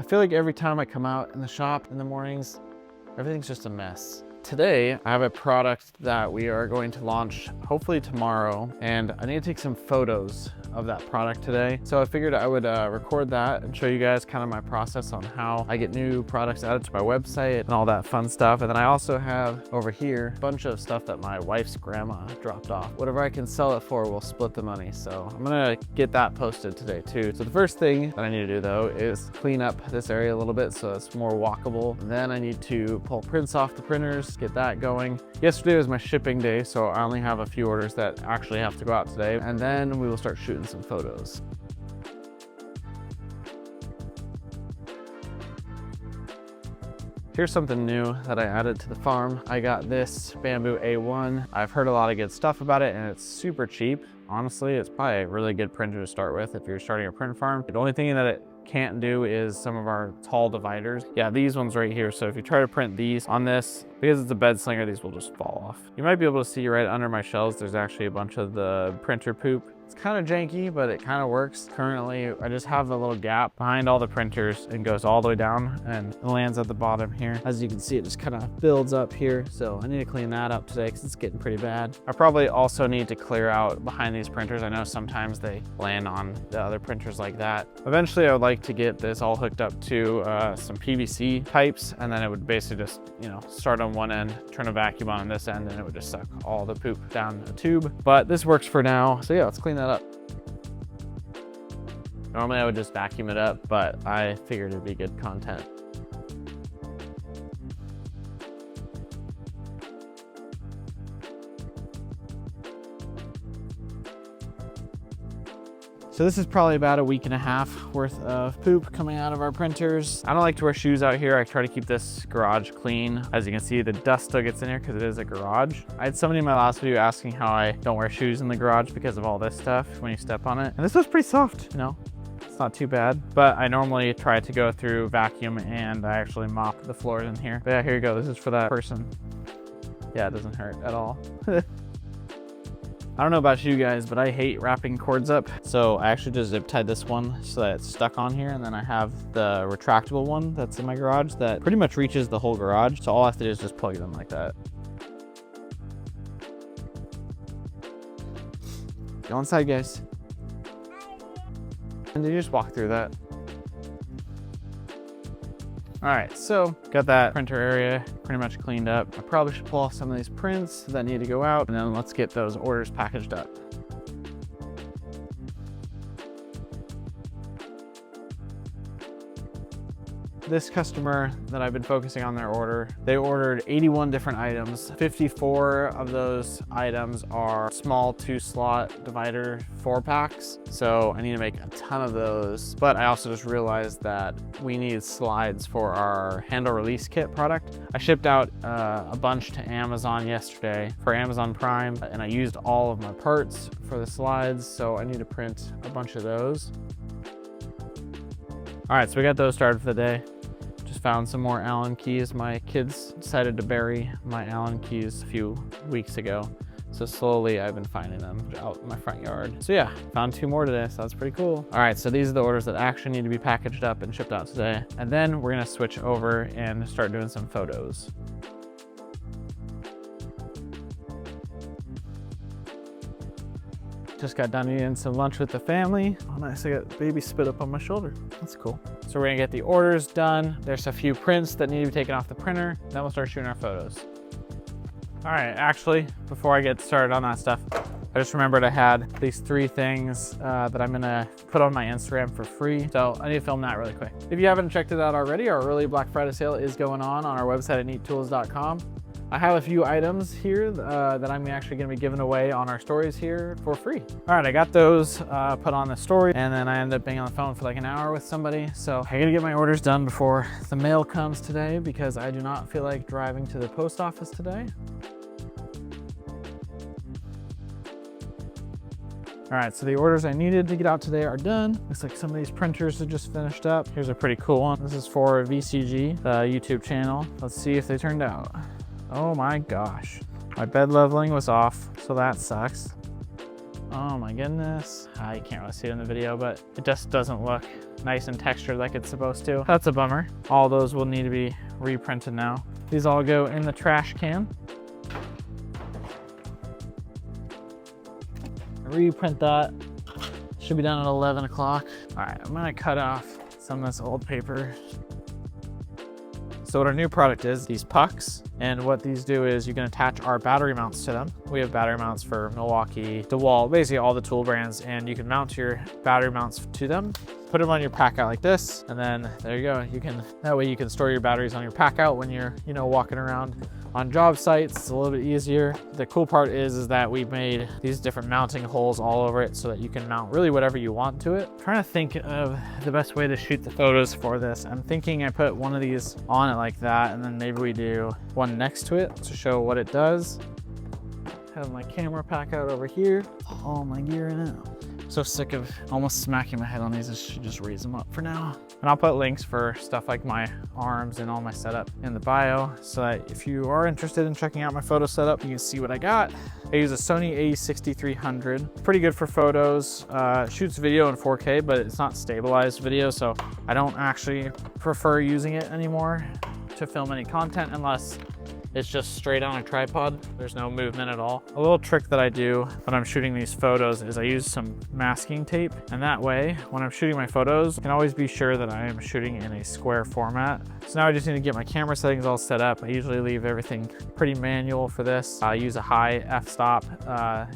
I feel like every time I come out in the shop in the mornings, everything's just a mess. Today, I have a product that we are going to launch hopefully tomorrow, and I need to take some photos of that product today. So I figured I would record that and show you guys kind of my process on how I get new products added to my website and all that fun stuff. And then I also have over here a bunch of stuff that my wife's grandma dropped off. Whatever I can sell it for, we'll split the money. So I'm gonna get that posted today too. So the first thing that I need to do though is clean up this area a little bit so it's more walkable. And then I need to pull prints off the printers, get that going. Yesterday was my shipping day, so I only have a few orders that actually have to go out today. And then we will start shooting some photos. Here's something new that I added to the farm. I got this bamboo A1. I've heard a lot of good stuff about it and it's super cheap. Honestly, it's probably a really good printer to start with if you're starting a print farm. The only thing that it can't do is some of our tall dividers. Yeah, these ones right here. So if you try to print these on this, because it's a bed slinger, these will just fall off. You might be able to see right under my shelves, there's actually a bunch of the printer poop. It's kind of janky, but it kind of works. Currently, I just have a little gap behind all the printers and goes all the way down and it lands at the bottom here. As you can see, it just kind of builds up here. So I need to clean that up today because it's getting pretty bad. I probably also need to clear out behind these printers. I know sometimes they land on the other printers like that. Eventually, I would like to get this all hooked up to some PVC pipes, and then it would basically just, you know, start on one end, turn a vacuum on this end, and it would just suck all the poop down a tube. But this works for now. So yeah, let's clean that up. Normally I would just vacuum it up, but I figured it'd be good content. So this is probably about a week and a half worth of poop coming out of our printers. I don't like to wear shoes out here. I try to keep this garage clean. As you can see, the dust still gets in here because it is a garage. I had somebody in my last video asking how I don't wear shoes in the garage because of all this stuff when you step on it. And this was pretty soft, you know? It's not too bad, but I normally try to go through vacuum and I actually mop the floors in here. But yeah, here you go. This is for that person. Yeah, it doesn't hurt at all. I don't know about you guys, but I hate wrapping cords up. So I actually just zip tied this one so that it's stuck on here. And then I have the retractable one that's in my garage that pretty much reaches the whole garage. So all I have to do is just plug it in like that. Go inside, guys. And then you just walk through that. All right, so got that printer area pretty much cleaned up. I probably should pull off some of these prints that need to go out, and then let's get those orders packaged up. This customer that I've been focusing on their order, they ordered 81 different items. 54 of those items are small 2-slot divider 4-packs. So I need to make a ton of those. But I also just realized that we need slides for our handle release kit product. I shipped out a bunch to Amazon yesterday for Amazon Prime, and I used all of my parts for the slides. So I need to print a bunch of those. All right, so we got those started for the day. Just found some more Allen keys. My kids decided to bury my Allen keys a few weeks ago. So slowly I've been finding them out in my front yard. So yeah, found 2 more today, so that's pretty cool. All right, so these are the orders that actually need to be packaged up and shipped out today. And then we're gonna switch over and start doing some photos. Just got done eating some lunch with the family. Oh nice, I got baby spit up on my shoulder. That's cool. So we're gonna get the orders done. There's a few prints that need to be taken off the printer. Then we'll start shooting our photos. All right, actually, before I get started on that stuff, I just remembered I had these 3 things that I'm gonna put on my Instagram for free. So I need to film that really quick. If you haven't checked it out already, our early Black Friday sale is going on our website at neattools.com. I have a few items here that I'm actually gonna be giving away on our stories here for free. All right, I got those put on the story, and then I ended up being on the phone for like an hour with somebody. So I gotta get my orders done before the mail comes today because I do not feel like driving to the post office today. All right, so the orders I needed to get out today are done. Looks like some of these printers are just finished up. Here's a pretty cool one. This is for VCG, the YouTube channel. Let's see if they turned out. Oh my gosh. My bed leveling was off, so that sucks. Oh my goodness. You can't really see it in the video, but it just doesn't look nice and textured like it's supposed to. That's a bummer. All those will need to be reprinted now. These all go in the trash can. Reprint that. Should be done at 11 o'clock. All right, I'm gonna cut off some of this old paper. So what our new product is, these pucks. And what these do is you can attach our battery mounts to them. We have battery mounts for Milwaukee, DeWalt, basically all the tool brands, and you can mount your battery mounts to them. Put them on your PACKOUT like this, and then there you go. That way you can store your batteries on your PACKOUT when you're, walking around on job sites. It's a little bit easier. The cool part is that we've made these different mounting holes all over it so that you can mount really whatever you want to it. I'm trying to think of the best way to shoot the photos for this. I'm thinking I put one of these on it like that, and then maybe we do one next to it to show what it does. Have my camera PACKOUT over here. All my gear in it. So sick of almost smacking my head on these. I should just raise them up for now. And I'll put links for stuff like my arms and all my setup in the bio, so that if you are interested in checking out my photo setup, you can see what I got. I use a Sony a6300. Pretty good for photos. Shoots video in 4K, but it's not stabilized video, so I don't actually prefer using it anymore to film any content unless it's just straight on a tripod. There's no movement at all. A little trick that I do when I'm shooting these photos is I use some masking tape. And that way, when I'm shooting my photos, I can always be sure that I am shooting in a square format. So now I just need to get my camera settings all set up. I usually leave everything pretty manual for this. I use a high f-stop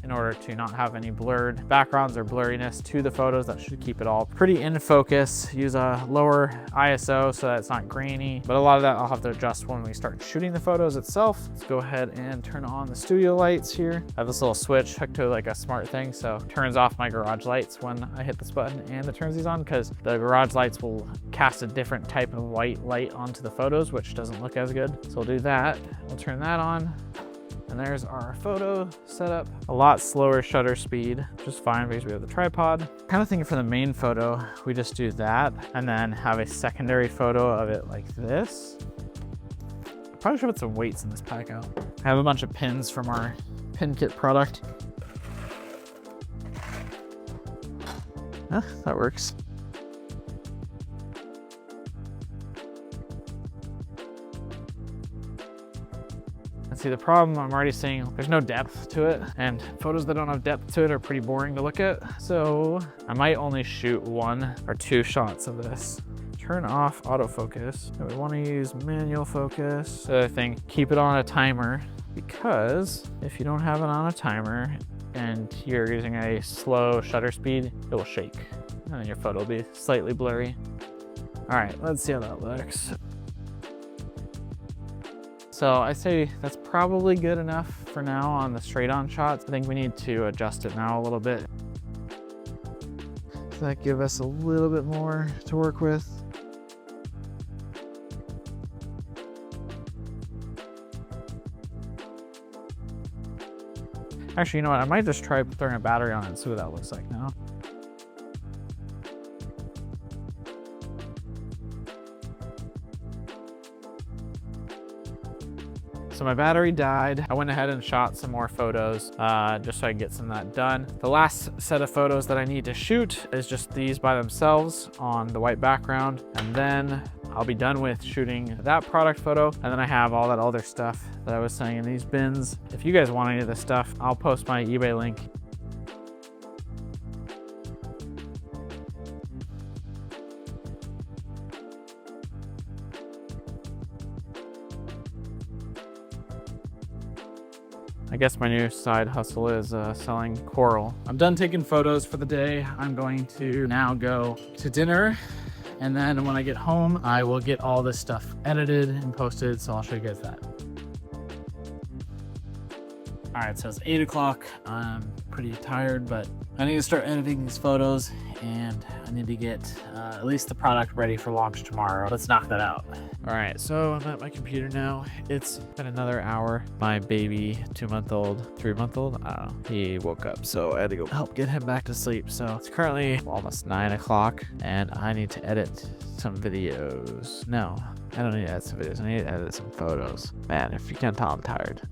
in order to not have any blurred backgrounds or blurriness to the photos. That should keep it all pretty in focus. Use a lower ISO so that it's not grainy. But a lot of that I'll have to adjust when we start shooting the photos itself. Let's go ahead and turn on the studio lights here. I have this little switch hooked to like a smart thing, so it turns off my garage lights when I hit this button, and it turns these on because the garage lights will cast a different type of white light onto the photos, which doesn't look as good. So we'll do that. We'll turn that on. And there's our photo setup. A lot slower shutter speed, which is fine because we have the tripod. Kind of thinking for the main photo, we just do that and then have a secondary photo of it like this. Probably should put some weights in this PACKOUT. I have a bunch of pins from our pin kit product. That works. And see, the problem I'm already seeing, there's no depth to it, and photos that don't have depth to it are pretty boring to look at. So I might only shoot 1 or 2 shots of this. Turn off autofocus. We want to use manual focus. The other thing, keep it on a timer, because if you don't have it on a timer and you're using a slow shutter speed, it will shake and then your photo will be slightly blurry. All right, let's see how that looks. So I say that's probably good enough for now on the straight on shots. I think we need to adjust it now a little bit. Does that give us a little bit more to work with? Actually, you know what? I might just try throwing a battery on it and see what that looks like now. So my battery died. I went ahead and shot some more photos just so I can get some of that done. The last set of photos that I need to shoot is just these by themselves on the white background. And then I'll be done with shooting that product photo. And then I have all that other stuff that I was saying in these bins. If you guys want any of this stuff, I'll post my eBay link. I guess my new side hustle is selling coral. I'm done taking photos for the day. I'm going to now go to dinner. And then when I get home, I will get all this stuff edited and posted. So I'll show you guys that. All right, so it's 8 o'clock. I'm pretty tired, but I need to start editing these photos and I need to get at least the product ready for launch tomorrow. Let's knock that out. All right, so I'm at my computer now. It's been another hour. My baby, 2-month-old, 3-month-old, I don't know, he woke up, so I had to go help get him back to sleep. So it's currently almost 9 o'clock and I need to edit some videos. No, I don't need to edit some videos. I need to edit some photos. Man, if you can't tell, I'm tired.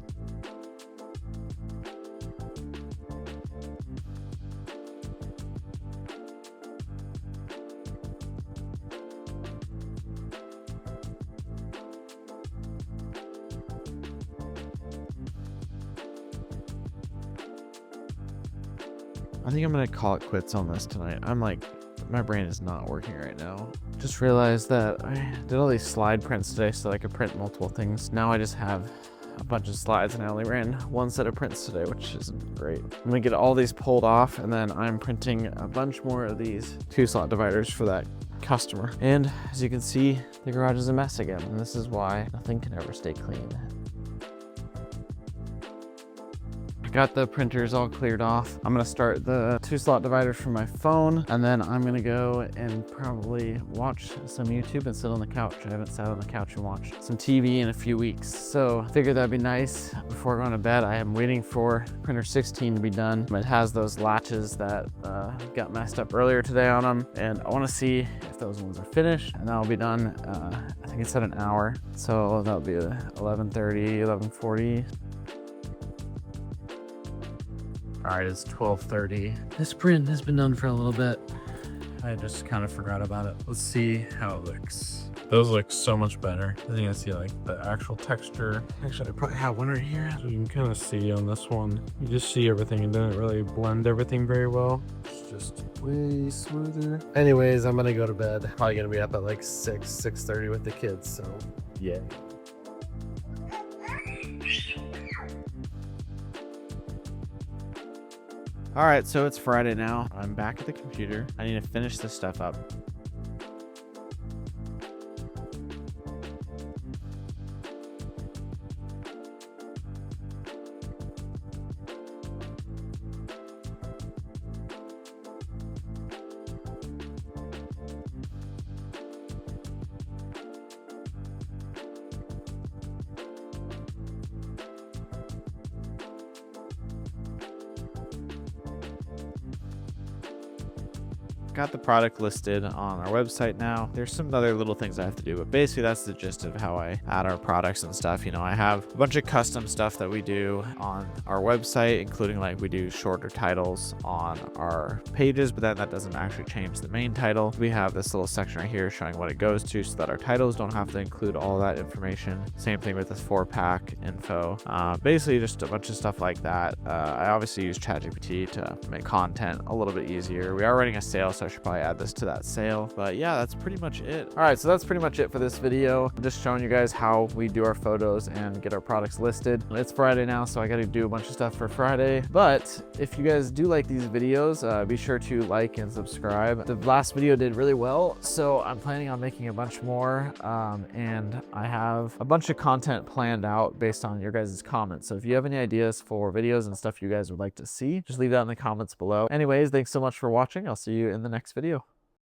I think I'm gonna call it quits on this tonight. I'm like, my brain is not working right now. Just realized that I did all these slide prints today so that I could print multiple things. Now I just have a bunch of slides and I only ran one set of prints today, which isn't great. I'm gonna get all these pulled off and then I'm printing a bunch more of these 2-slot dividers for that customer. And as you can see, the garage is a mess again. And this is why nothing can ever stay clean. Got the printers all cleared off. I'm gonna start the 2-slot dividers from my phone, and then I'm gonna go and probably watch some YouTube and sit on the couch. I haven't sat on the couch and watched some TV in a few weeks. So I figured that'd be nice before going to bed. I am waiting for printer 16 to be done. It has those latches that got messed up earlier today on them, and I wanna see if those ones are finished, and that'll be done, I think it's at an hour. So that'll be 11:30, 11:40. All right, it's 12:30. This print has been done for a little bit. I just kind of forgot about it. Let's see how it looks. Those look so much better. I think I see like the actual texture. Actually, I probably have one right here. So you can kind of see on this one, you just see everything and didn't really blend everything very well. It's just way smoother. Anyways, I'm gonna go to bed. Probably gonna be up at like 6:30 with the kids, so yeah. All right, so it's Friday now. I'm back at the computer. I need to finish this stuff up. Got the product listed on our website now. There's some other little things I have to do, but basically that's the gist of how I add our products and stuff. You know, I have a bunch of custom stuff that we do on our website, including like we do shorter titles on our pages, but then that doesn't actually change the main title. We have this little section right here showing what it goes to so that our titles don't have to include all that information. Same thing with this 4-pack info. Basically just a bunch of stuff like that. I obviously use ChatGPT to make content a little bit easier. We are running a sale, so I should probably add this to that sale, but yeah, that's pretty much it. All right, so that's pretty much it for this video. I'm just showing you guys how we do our photos and get our products listed. It's Friday now, so I got to do a bunch of stuff for Friday, but if you guys do like these videos, be sure to like and subscribe. The last video did really well, so I'm planning on making a bunch more, and I have a bunch of content planned out based on your guys' comments. So if you have any ideas for videos and stuff you guys would like to see, just leave that in the comments below. Anyways, thanks so much for watching. I'll see you in the next video.